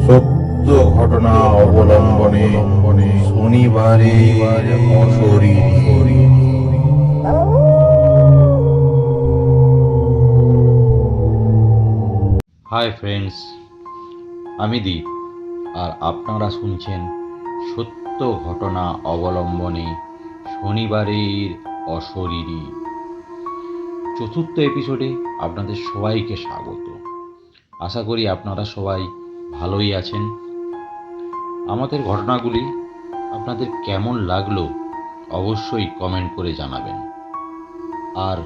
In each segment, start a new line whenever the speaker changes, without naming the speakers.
সত্য ঘটনা অবলম্বনে শনিবারে অশরীরী।
হাই ফ্রেন্ডস, আমি দীপ আর আপনারা শুনছেন সত্য ঘটনা অবলম্বনে শনিবারের অশরীরী। চতুর্থ এপিসোডে আপনাদের সবাইকে স্বাগত। আশা করি আপনারা সবাই ভালোই আছেন। আমাদের ঘটনাগুলি আপনাদের কেমন লাগলো অবশ্যই কমেন্ট করে জানাবেন। আর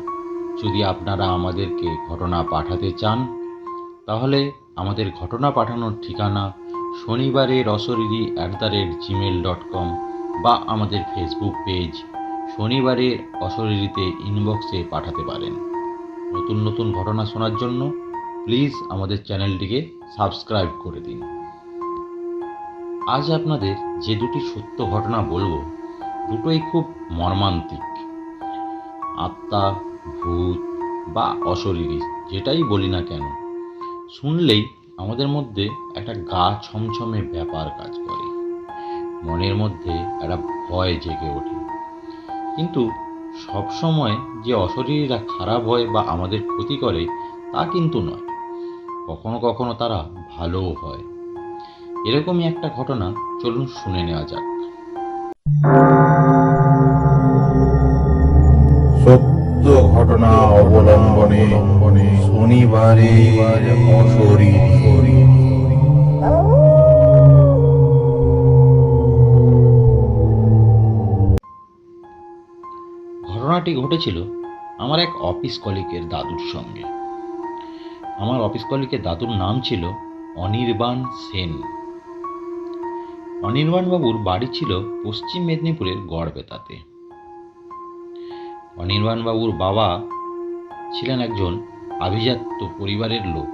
যদি আপনারা আমাদেরকে ঘটনা পাঠাতে চান তাহলে আমাদের ঘটনা পাঠানোর ঠিকানা শনিবারের অশরীরী @gmail.com বা আমাদের ফেসবুক পেজ শনিবারের অশরীরীতে ইনবক্সে পাঠাতে পারেন। নতুন নতুন ঘটনা শোনার জন্য প্লিজ আমাদের চ্যানেলটিকে সাবস্ক্রাইব করে দিন। আজ আপনাদের যে দুটি সত্য ঘটনা বলবো দুটোই খুব মর্মান্তিক। আত্মা, ভূত বা অশরীরী যেটাই বলি না কেন, শুনলেই আমাদের মধ্যে একটা গা ছমছমে ব্যাপার কাজ করে, মনের মধ্যে একটা ভয় জেগে ওঠে। কিন্তু সব সময় যে অশরীরীরা খারাপ হয় বা আমাদের ক্ষতি করে তা কিন্তু নয়, কখনো কখনো তারা ভালোও হয়। এরকমই একটা ঘটনা চলুন শুনে নেওয়া যাক।
সত্য ঘটনা অবলম্বনে শনিবারে অশরীরী।
ঘটনাটি ঘটেছিল আমার এক অফিস কলিগের দাদুর সঙ্গে। আমার অফিস কলিগের দাদুর নাম ছিল অনির্বাণ সেন। অনির্বাণবাবুর বাড়ি ছিল পশ্চিম মেদিনীপুরের গড়বেতাতে। অনির্বাণবাবুর বাবা ছিলেন একজন আভিজাত্য পরিবারের লোক,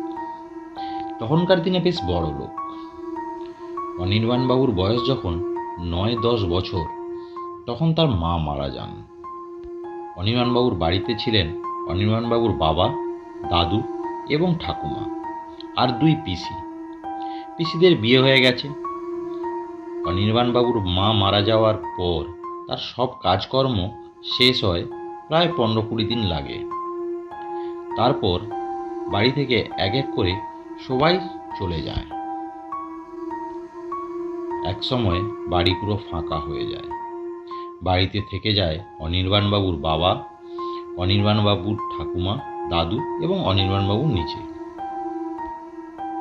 তখনকার দিনে বেশ বড় লোক। অনির্বাণবাবুর বয়স যখন 9-10 বছর তখন তার মা মারা যান। অনির্বাণবাবুর বাড়িতে ছিলেন অনির্বাণবাবুর বাবা, দাদু এবং ঠাকুমা আর 2 পিসি। পিসিদের বিয়ে হয়ে গেছে। অনির্বাণবাবুর মা মারা যাওয়ার পর তার সব কাজকর্ম শেষ হয় প্রায় 15-20 দিন লাগে। তারপর বাড়ি থেকে এক এক করে সবাই চলে যায়। এক সময় বাড়ি পুরো ফাঁকা হয়ে যায়। বাড়িতে থেকে যায় অনির্বাণবাবুর বাবা, অনির্বাণবাবুর ঠাকুমা, দাদু এবং অনির্বাণবাবুর নিচে।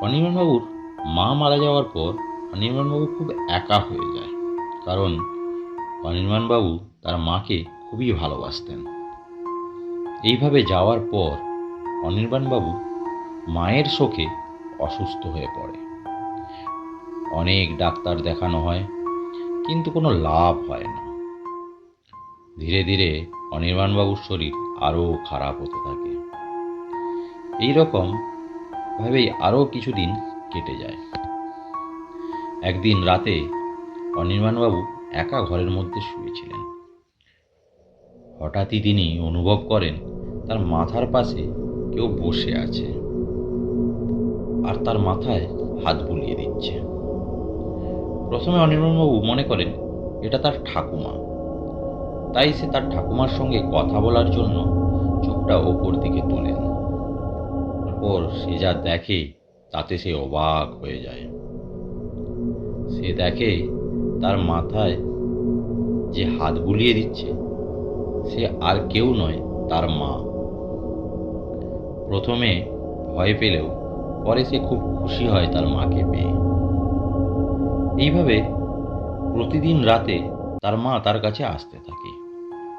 অনির্বাণবাবুর মা মারা যাওয়ার পর অনির্বাণবাবু খুব একা হয়ে যায়, কারণ অনির্বাণবাবু তার মাকে খুবই ভালোবাসতেন। এইভাবে যাওয়ার পর অনির্বাণবাবু মায়ের শোকে অসুস্থ হয়ে পড়ে। অনেক ডাক্তার দেখানো হয়, কিন্তু কোনো লাভ হয় না। ধীরে ধীরে অনির্বাণবাবুর শরীর আরও খারাপ হতে থাকে। এই রকম ভাবেই আরও কিছুদিন কেটে যায়। একদিন রাতে অনির্বাণবাবু একা ঘরের মধ্যে শুয়েছিলেন। হঠাৎই তিনি অনুভব করেন তার মাথার পাশে কেউ বসে আছে আর তার মাথায় হাত বুলিয়ে দিচ্ছে। প্রথমে অনির্বাণবাবু মনে করেন এটা তার ঠাকুমা, তাই সে তার ঠাকুমার সঙ্গে কথা বলার জন্য চোখটা ওপর দিকে তোলেন। তারপর সে যা দেখে তাতে সে অবাক হয়ে যায়। সে দেখে তার মাথায় যে হাত বুলিয়ে দিচ্ছে সে আর কেউ নয়, তার মা। প্রথমে ভয় পেলেও পরে সে খুব খুশি হয় তার মাকে পেয়ে। এইভাবে প্রতিদিন রাতে তার মা তার কাছে আসতে থাকে।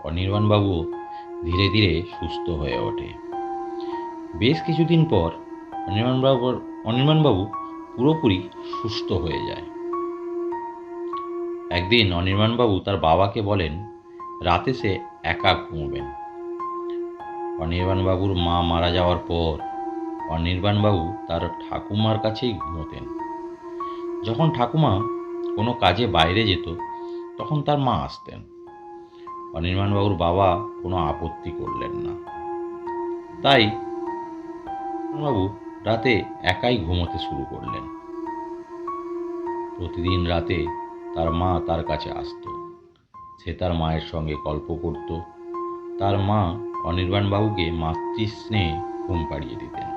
অনির্বাণবাবু ধীরে ধীরে সুস্থ হয়ে ওঠে। বেশ কিছুদিন পর অনির্বাণবাবু পুরোপুরি সুস্থ হয়ে যায়। একদিন অনির্বাণবাবু তার বাবাকে বলেন রাতে সে একা ঘুমোবেন। অনির্বাণবাবুর মা মারা যাওয়ার পর অনির্বাণবাবু তার ঠাকুমার কাছেই ঘুমোতেন। যখন ঠাকুমা কোনো কাজে বাইরে যেত তখন তার মা আসতেন। অনির্বাণবাবুর বাবা কোনো আপত্তি করলেন না, তাই অনির্বাণবাবু রাতে একাই ঘুমোতে শুরু করলেন। প্রতিদিন রাতে তার মা তার কাছে আসতো। সে তার মায়ের সঙ্গে গল্প করত। তার মা অনির্বাণবাবুকে মাতৃস্নেহে ঘুম পাড়িয়ে দিতেন।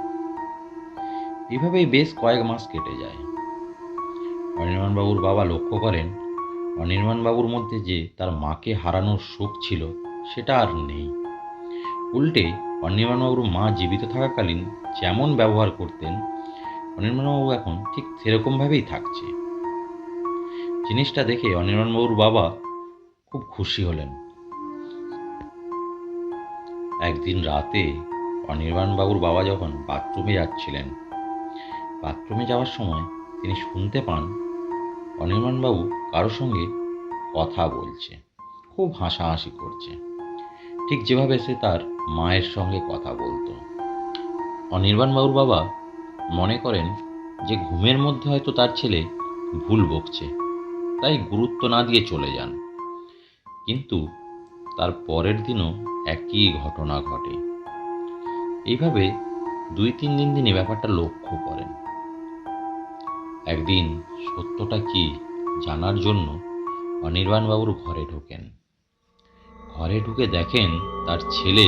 এভাবেই বেশ কয়েক মাস কেটে যায়। অনির্বাণবাবুর বাবা লক্ষ্য করেন অনির্বাণবাবুর মধ্যে যে তার মাকে হারানোর শোক ছিল সেটা আর নেই। উল্টে অনির্বাণবাবুর মা জীবিত থাকাকালীন যেমন ব্যবহার করতেন অনির্বাণবাবু এখন ঠিক সেরকমভাবেই থাকছে। জিনিসটা দেখে অনির্বাণবাবুর বাবা খুব খুশি হলেন। একদিন রাতে অনির্বাণবাবুর বাবা যখন বাথরুমে যাচ্ছিলেন, বাথরুমে যাওয়ার সময় তিনি শুনতে পান অনির্বাণবাবু কারোর সঙ্গে কথা বলছে, খুব হাসাহাসি করছে, ঠিক যেভাবে সে তার মায়ের সঙ্গে কথা বলতো। অনির্বাণবাবুর বাবা মনে করেন যে ঘুমের মধ্যে হয়তো তার ছেলে ভুল বকছে, তাই গুরুত্ব না দিয়ে চলে যান। কিন্তু তার পরের দিনও একই ঘটনা ঘটে। এইভাবে 2-3 দিন তিনি ব্যাপারটা লক্ষ্য করেন। একদিন সত্যটা কি জানার জন্য অনির্বাণবাবুর ঘরে ঢোকেন। ঘরে ঢুকে দেখেন তার ছেলে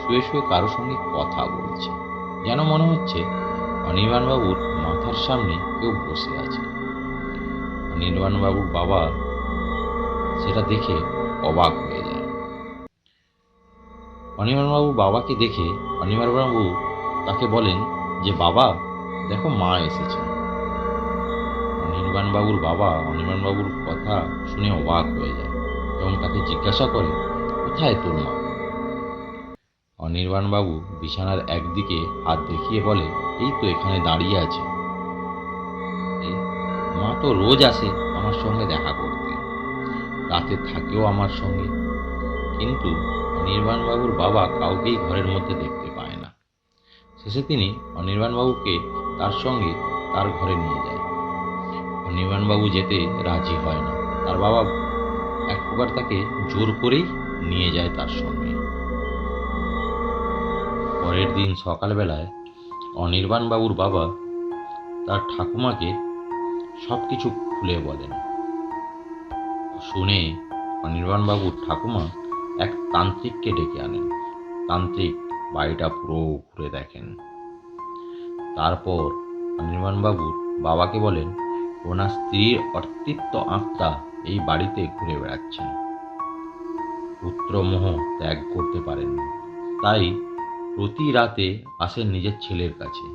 শুয়ে শুয়ে কারোর সঙ্গে কথা বলছে, যেন মনে হচ্ছে অনির্বাণবাবুর মাথার সামনে কেউ বসে আছে। অনির্বাণবাবুর বাবা সেটা দেখে অবাক হয়ে যায়। অনির্বাণবাবু বাবাকে দেখে অনির্বাণবাবু তাকে বলেন যে বাবা দেখো মা এসেছে। অনির্বাণবাবুর বাবা অনির্বাণবাবুর কথা শুনে অবাক হয়ে যায় এবং তাকে জিজ্ঞাসা করে কোথায় তোর মা। অনির্বাণবাবু বিছানার একদিকে হাত দেখিয়ে বলে এই তো এখানে দাঁড়িয়ে আছে। মা তো রোজ আসে আমার সঙ্গে দেখা করতে, রাতে থাকেও আমার সঙ্গে, কিন্তু অনির্বাণবাবুর বাবা কাউকেই ঘরের মধ্যে দেখতে পায় না। শেষে তিনি অনির্বাণবাবুকে তার সঙ্গে তার ঘরে নিয়ে যায়। অনির্বাণবাবু যেতে রাজি হয় না। তার বাবা এক প্রকার তাকে জোর করেই নিয়ে যায় তার সঙ্গে। পরের দিন সকালবেলায় অনির্বাণবাবুর বাবা তার ঠাকুমাকে সব কিছু খুলে বলেন। শুনে অনির্বাণবাবুর ঠাকুমা এক তান্ত্রিককে ডেকে আনেন। তান্ত্রিক বাড়িটা পুরো ঘুরে দেখেন। তারপর অনির্বাণবাবুর বাবাকে বলেন ওনার স্ত্রীর অতৃপ্ত আত্মা এই বাড়িতে ঘুরে বেড়াচ্ছেন, পুত্রমোহ ত্যাগ করতে পারেননি, তাই প্রতি রাতে আসেন নিজের ছেলের কাছে।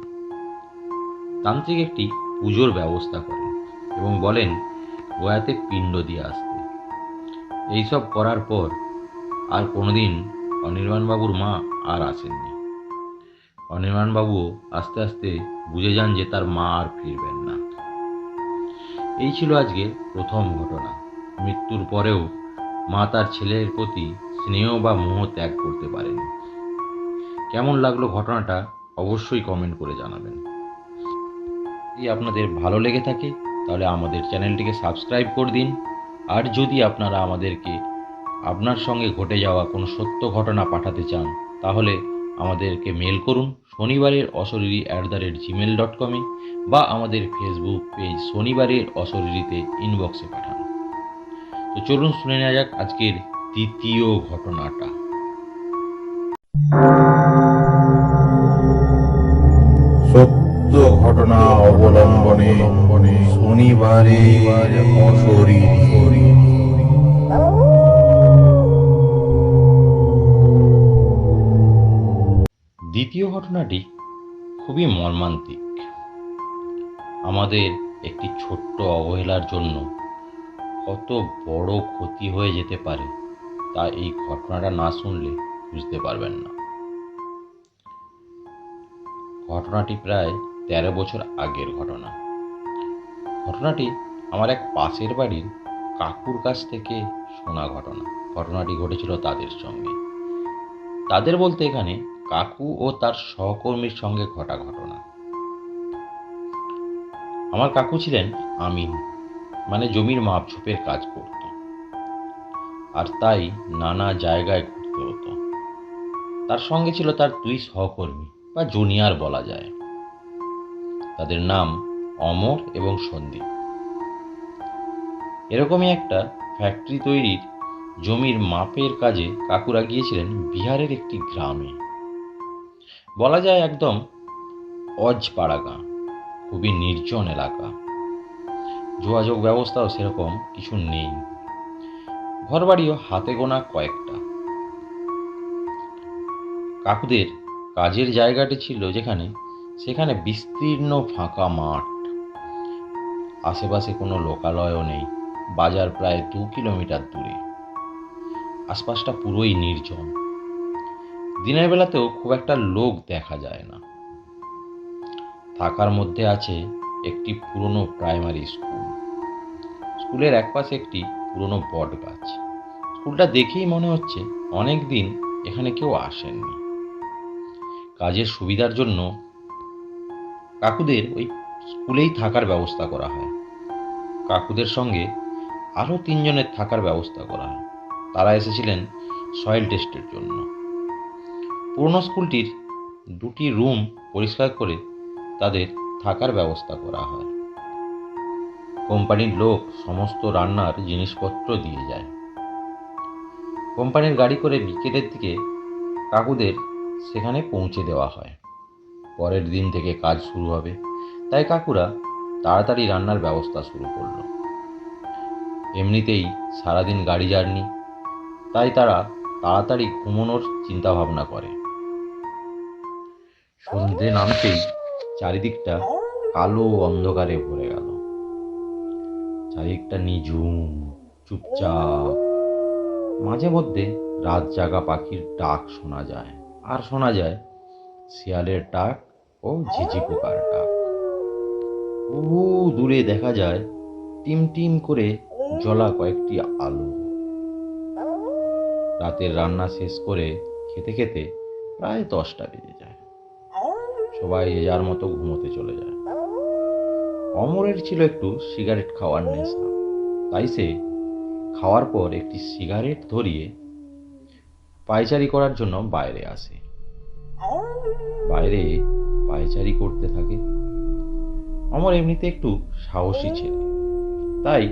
তান্ত্রিক একটি পুজোর ব্যবস্থা করেন এবং বলেন গোয়াতে পিণ্ড দিয়ে আসতে। এইসব করার পর আর কোনোদিন অনির্বাণবাবুর মা আর আসেননি। অনির্বাণবাবু আস্তে আস্তে বুঝে যান যে তার মা আর ফিরবেন না। এই ছিল আজকের প্রথম ঘটনা। মৃত্যুর পরেও মা তার ছেলের প্রতি স্নেহ বা মোহ ত্যাগ করতে পারেনি। কেমন লাগলো ঘটনাটা অবশ্যই কমেন্ট করে জানাবেন। যদি আপনাদের ভালো লেগে থাকে তাহলে আমাদের চ্যানেলটিকে সাবস্ক্রাইব করে দিন। আর যদি আপনারা আমাদেরকে আপনার সঙ্গে ঘটে যাওয়া কোনো সত্য ঘটনা পাঠাতে চান তাহলে আমাদেরকে মেল করুন শনিবারের অশরীরী@gmail.com বা আমাদের ফেসবুক পেজ শনিবারের অশরীরীতে ইনবক্সে পাঠান। তো চলুন শুনে নেওয়া যাক আজকের দ্বিতীয় ঘটনাটা।
সত্য ঘটনা অবলম্বনে শনিবারে অশরীরী।
দ্বিতীয় ঘটনাটি খুবই মর্মান্তিক। আমাদের একটি ছোট্ট অবহেলার জন্য কত বড় ক্ষতি হয়ে যেতে পারে তা এই ঘটনাটা না শুনলে বুঝতে পারবেন না। ঘটনাটি প্রায় 13 বছর আগের ঘটনা। ঘটনাটি আমার এক পাশের বাড়ির কাকুর কাছ থেকে শোনা ঘটনা। ঘটনাটি ঘটেছিল তাদের সঙ্গে। তাদের বলতে এখানে কাকু ও তার সহকর্মীর সঙ্গে ঘটা ঘটনা। আমার কাকু ছিলেন আমিন, মানে জমির মাপঝোপের কাজ করত, আর তাই নানা জায়গায় ঘুরতে হতো। তার সঙ্গে ছিল তার 2 সহকর্মী বা জুনিয়র বলা যায়। তাদের নাম অমর এবং সন্দীপ। এরকমই একটা ফ্যাক্টরি তৈরির জমির মাপের কাজে কাকুরা গিয়েছিলেন বিহারের একটি গ্রামে। বলা যায় একদম অজপাড়া গাঁ, খুবই নির্জন এলাকা। যোগাযোগ ব্যবস্থাও সেরকম কিছু নেই, ঘরবাড়িও হাতে গোনা কয়েকটা। কাকুদের কাজের জায়গাটি ছিল যেখানে, সেখানে বিস্তীর্ণ ফাঁকা মাঠ, আশেপাশে কোনো লোকালয়ও নেই, বাজার প্রায় 2 কিলোমিটার দূরে, আশপাশটা পুরোই নির্জন। দিনের বেলাতেও খুব একটা লোক দেখা যায় না। থাকার মধ্যে আছে একটি পুরনো প্রাইমারি স্কুল। স্কুলের একপাশে একটি পুরনো বট গাছ। স্কুলটা দেখেই মনে হচ্ছে অনেক দিন এখানে কেউ আসেননি। কাজের সুবিধার জন্য কাকুদের ওই স্কুলেই থাকার ব্যবস্থা করা হয়। কাকুদের সঙ্গে আরও 3জনের থাকার ব্যবস্থা করা হয়। তারা এসেছিলেন সয়েল টেস্টের জন্য। পুরনো স্কুলটির 2টি রুম পরিষ্কার করে তাদের থাকার ব্যবস্থা করা হয়। কোম্পানির লোক সমস্ত রান্নার জিনিসপত্র দিয়ে যায়। কোম্পানির গাড়ি করে বিকেলের দিকে কাকুদের সেখানে পৌঁছে দেওয়া হয়। পরের দিন থেকে কাজ শুরু হবে, তাই কাকুরা তাড়াতাড়ি রান্নার ব্যবস্থা শুরু করলো। এমনিতেই সারাদিন গাড়ি জার্নি, তাই তারা তাড়াতাড়ি ঘুমানোর চিন্তা ভাবনা করে। সন্ধে নামতেই চারিদিকটা কালো অন্ধকারে ভরে গেল। চারিদিকটা নিঝুম, চুপচাপ। মাঝে মধ্যে রাত জাগা পাখির ডাক শোনা যায়, আর শোনা যায় শিয়ালের ডাক ও ঝিঝি পোকার ডাক। বহু দূরে দেখা যায় টিম টিম করে জ্বলা কয়েকটি আলো। রাতের রান্না শেষ করে খেতে খেতে প্রায় 10টা বেজে যায়। সবাই যে যার মতো ঘুমোতে চলে যায়। অমরের ছিল একটু সিগারেট খাওয়ার নেশা, তাই সে খাওয়ার পর একটি সিগারেট ধরিয়ে পায়চারি করার জন্য বাইরে আসে। বাইরে পায়চারি করতে থাকে। অমর এমনিতে একটু সাহসী ছেলে, তাই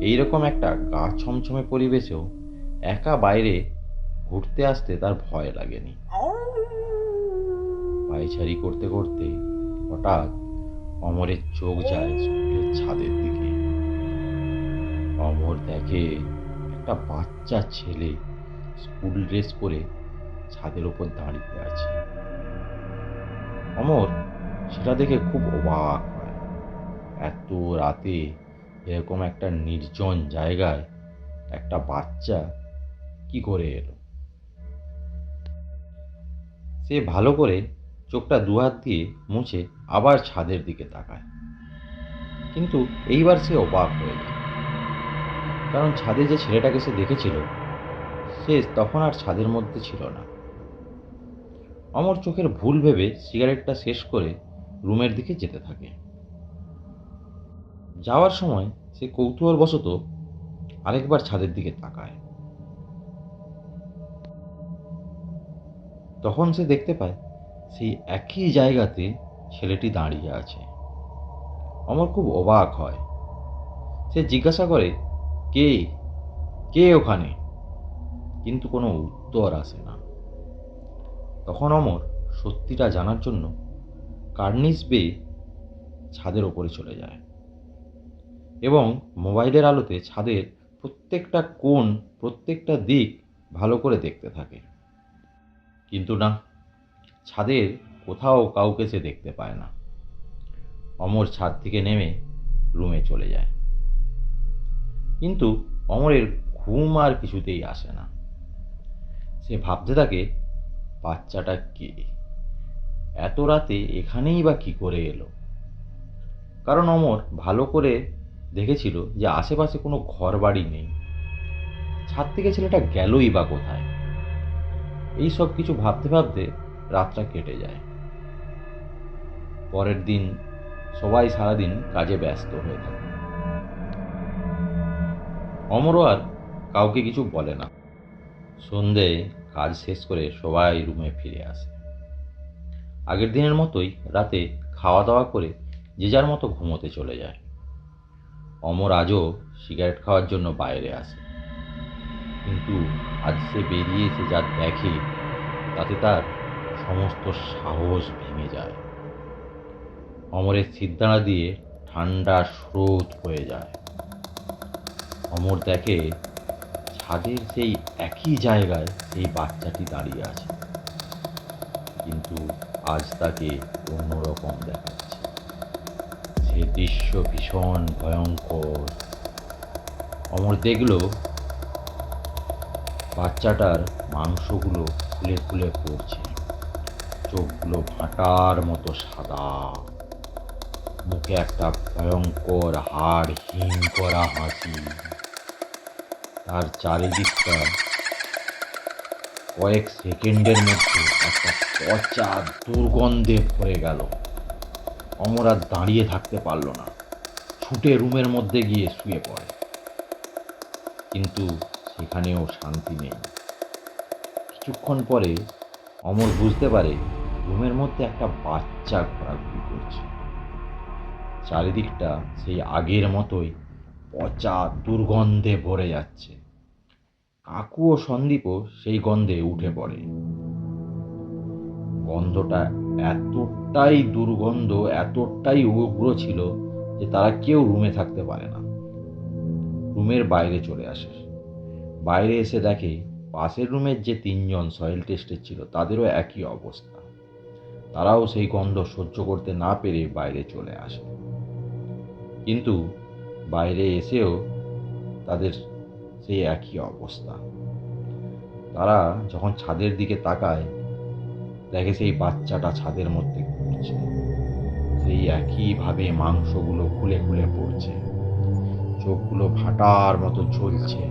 এইরকম একটা গা ছমছমে পরিবেশেও একা বাইরে ঘুরতে আসতে তার ভয় লাগেনি। পায়চারি করতে করতে হঠাৎ অমরের চোখ যায় স্কুলের ছাদের দিকে। অমর দেখে একটা বাচ্চা ছেলে স্কুল ড্রেস পরে ছাদের ওপর দাঁড়িয়ে আছে। অমর সেটা দেখে খুব অবাক হয়। এত রাতে এরকম একটা নির্জন জায়গায় একটা বাচ্চা কি করে এলো? সে ভালো করে চোখটা দুহাত দিয়ে মুছে আবার ছাদের দিকে তাকায়, কিন্তু এইবার সে অবাক হয়ে যায়। কারণ ছাদে যে ছেলেটাকে সে দেখেছিল সে তখন আর ছাদের মধ্যে ছিল না। অমর চোখের ভুল ভেবে সিগারেটটা শেষ করে রুমের দিকে যেতে থাকে। যাওয়ার সময় সে কৌতূহলবশত আরেকবার ছাদের দিকে তাকায়। তখন সে দেখতে পায় সেই একই জায়গাতে ছেলেটি দাঁড়িয়ে আছে। অমর খুব অবাক হয়। সে জিজ্ঞাসা করে, কে কে ওখানে? কিন্তু কোনো উত্তর আসে না। তখন অমর সত্যিটা জানার জন্য কার্নিস বেয়ে ছাদের ওপরে চলে যায় এবং মোবাইলের আলোতে ছাদের প্রত্যেকটা কোণ, প্রত্যেকটা দিক ভালো করে দেখতে থাকে। কিন্তু না, ছাদের কোথাও কাউকে সে দেখতে পায় না। অমর ছাদ থেকে নেমে রুমে চলে যায়, কিন্তু অমরের ঘুম আর কিছুতেই আসে না। সে ভাবতে থাকে, বাচ্চাটা কে? এত রাতে এখানেই বা কি করে এলো? কারণ অমর ভালো করে দেখেছিল যে আশেপাশে কোনো ঘর বাড়ি নেই। ছাদ থেকে ছেলেটা গেলই বা কোথায়? এই সব কিছু ভাবতে ভাবতে রাতটা কেটে যায়। পরের দিন সবাই সারাদিন কাজে ব্যস্ত হয়ে থাকে। অমরও আর কাউকে কিছু বলে না। সন্ধে কাজ শেষ করে সবাই রুমে ফিরে আসে। আগের দিনের মতোই রাতে খাওয়া দাওয়া করে যে যার মতো ঘুমোতে চলে যায়। অমর আজও সিগারেট খাওয়ার জন্য বাইরে আসে, কিন্তু আজ সে বেরিয়ে এসে যা দেখে তাতে তার সমস্ত সাহস ভেঙে যায়। অমরের সিদ্ধানা দিয়ে ঠান্ডা স্রোত হয়ে যায়। অমর দেখে ছাদের সেই একই জায়গায় সেই বাচ্চাটি দাঁড়িয়ে আছে, কিন্তু আজ তাকে অন্যরকম দেখাচ্ছে। সে দৃশ্য ভীষণ ভয়ঙ্কর। অমর দেখল বাচ্চাটার মাংসগুলো ফুলে ফুলে পড়ছে, চোখগুলো ভাটার মতো সাদা, মুখে একটা ভয়ঙ্কর হাড় হিম করা হাসি। তার চারিদিকটা কয়েক সেকেন্ডের মধ্যে একটা পচা দুর্গন্ধে ভরে গেল। অমর আর দাঁড়িয়ে থাকতে পারল না, ছুটে রুমের মধ্যে গিয়ে শুয়ে পড়ে। কিন্তু সেখানেও শান্তি নেই। কিছুক্ষণ পরে অমর বুঝতে পারে রুমের মধ্যে একটা বাচ্চা ঘোরাঘুরি করছে। চারিদিকটা সেই আগের মতোই পচা দুর্গন্ধে ভরে যাচ্ছে। কাকু ও সন্দীপও সেই গন্ধে উঠে পড়ে। গন্ধটা এতটাই দুর্গন্ধ, এতটাই উগ্র ছিল যে তারা কেউ রুমে থাকতে পারে না। রুমের বাইরে চলে আসে। বাইরে এসে দেখে পাশের রুমের যে তিনজন সয়েল টেস্টের ছিল তাদেরও একই অবস্থা। তারাও সেই গন্ধ সহ্য করতে না পেরে বাইরে চলে আসে। কিন্তু বাইরে এসেও তাদের সেই একই অবস্থা। তারা যখন ছাদের দিকে তাকায় দেখে সেই বাচ্চাটা ছাদের মধ্যে ঘুরছে, সেই একইভাবে মাংসগুলো খুলে খুলে পড়ছে, চোখগুলো ফাটার মতো জ্বলছে,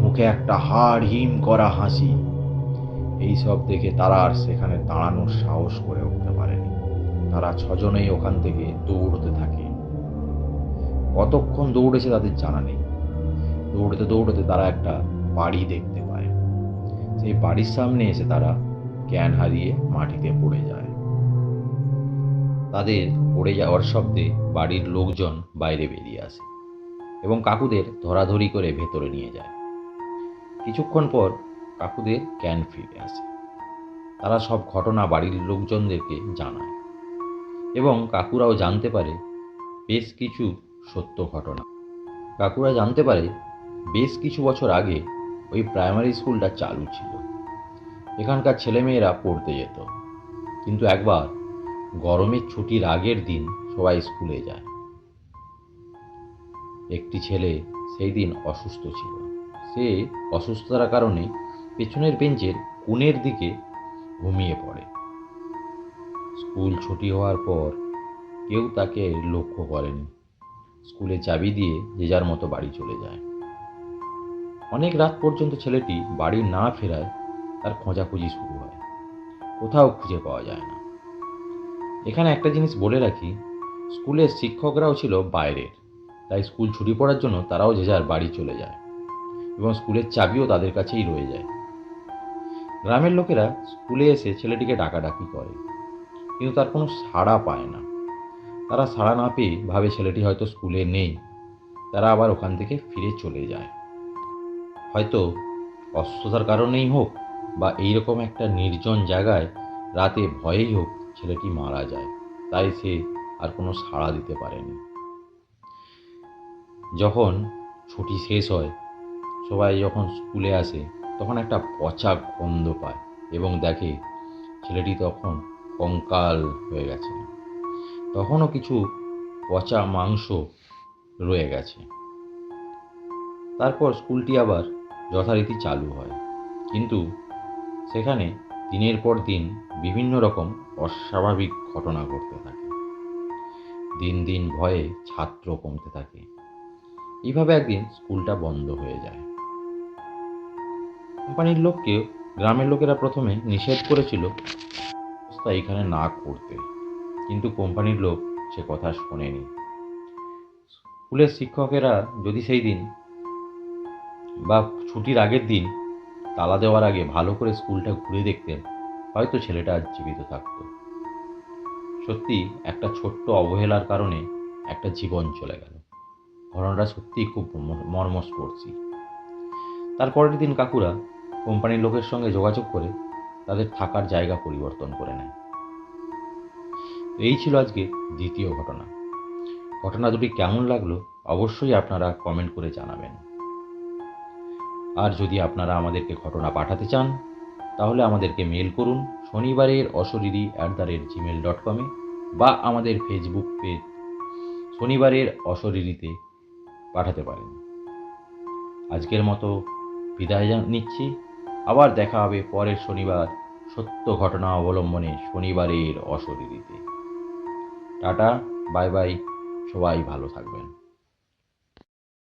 মুখে একটা হাড় হিম করা হাসি। এইসব দেখে তারা আর সেখানে দাঁড়ানোর সাহস করে উঠতে পারেনি। তারা ছজনেই ওখান থেকে দৌড়তে থাকে। কতক্ষণ দৌড়েছে তাদের জানা নেই। দৌড়তে দৌড়তে তারা একটা বাড়ি দেখতে পায়। সেই বাড়ির সামনে এসে তারা জ্ঞান হারিয়ে মাটিতে পড়ে যায়। তাদের পড়ে যাওয়ার শব্দে বাড়ির লোকজন বাইরে বেরিয়ে আসে এবং কাকুদের ধরাধরি করে ভেতরে নিয়ে যায়। কিছুক্ষণ পর কাকুদের জ্ঞান ফিরে আসে। তারা সব ঘটনা বাড়ির লোকজনদেরকে জানায় এবং কাকুরাও জানতে পারে বেশ কিছু সত্য ঘটনা। কাকুরা জানতে পারে বেশ কিছু বছর আগে ওই প্রাইমারি স্কুলটা চালু ছিল। এখানকার ছেলেমেয়েরা পড়তে যেত, কিন্তু একবার গরমের ছুটির আগের দিন সবাই স্কুলে যায়। একটি ছেলে সেই দিন অসুস্থ ছিল। সে অসুস্থতার কারণে পেছনের বেঞ্চের কোণের দিকে ঘুমিয়ে পড়ে। স্কুল ছুটি হওয়ার পর কেউ তাকে লক্ষ্য করেনি। স্কুলে চাবি দিয়ে যে যার মতো বাড়ি চলে যায়। অনেক রাত পর্যন্ত ছেলেটি বাড়ি না ফেরায় তার খোঁজাখুঁজি শুরু হয়। কোথাও খুঁজে পাওয়া যায় না। এখানে একটা জিনিস বলে রাখি, স্কুলের শিক্ষকরাও ছিল বাইরের, তাই স্কুল ছুটি পড়ার জন্য তারাও যে যার বাড়ি চলে যায় এবং স্কুলের চাবিও তাদের কাছেই রয়ে যায়। গ্রামের লোকেরা স্কুলে এসে ছেলেটিকে ডাকাডাকি করে, কিন্তু তার কোনো সাড়া পায় না। তারা সাড়া না পেয়ে ভাবে ছেলেটি হয়তো স্কুলে নেই। তারা আবার ওখান থেকে ফিরে চলে যায়। হয়তো অসুস্থতার কারণেই হোক বা এইরকম একটা নির্জন জায়গায় রাতে ভয়েই হোক ছেলেটি মারা যায়, তাই সে আর কোনো সাড়া দিতে পারেনি। যখন ছুটি শেষ হয়, সবাই যখন স্কুলে আসে তখন একটা পচা গন্ধ পায় এবং দেখে ছেলেটি তখন কঙ্কাল হয়ে গেছে। তখনও কিছু পচা মাংস রয়ে গেছে। তারপর স্কুলটি আবার যথারীতি চালু হয়, কিন্তু সেখানে দিনের পর দিন বিভিন্ন রকম অস্বাভাবিক ঘটনা ঘটতে থাকে। দিন দিন ভয়ে ছাত্র কমতে থাকে। এইভাবে একদিন স্কুলটা বন্ধ হয়ে যায়। কোম্পানির লোককে গ্রামের লোকেরা প্রথমে নিষেধ করেছিল তা এখানে না করতে, কিন্তু কোম্পানির লোক সে কথা শোনেনি। স্কুলের শিক্ষকেরা যদি সেই দিন বা ছুটির আগের দিন তালা দেওয়ার আগে ভালো করে স্কুলটা ঘুরে দেখতেন, হয়তো ছেলেটা আজ জীবিত থাকতো। সত্যি একটা ছোট্ট অবহেলার কারণে একটা জীবন চলে গেল। ঘটনাটা সত্যিই খুব মর্মস্পর্শী। তারপরের দিন কাকুরা কোম্পানির লোকের সঙ্গে যোগাযোগ করে তাদের থাকার জায়গা পরিবর্তন করে নেয়। তো এই ছিল আজকে দ্বিতীয় ঘটনা। ঘটনা দুটি কেমন লাগলো অবশ্যই আপনারা কমেন্ট করে জানাবেন। আর যদি আপনারা আমাদেরকে ঘটনা পাঠাতে চান তাহলে আমাদেরকে মেল করুন শনিবারের অশরীরী@gmail.com বা আমাদের ফেসবুক পেজ শনিবারের অশরীরীতে পাঠাতে পারেন। আজকের মতো বিদায় নিচ্ছি। আবার দেখা হবে পরের শনিবার সত্য ঘটনা অবলম্বনে শনিবারের অশরীরীতে। টাটা, বাই বাই, সবাই ভালো থাকবেন।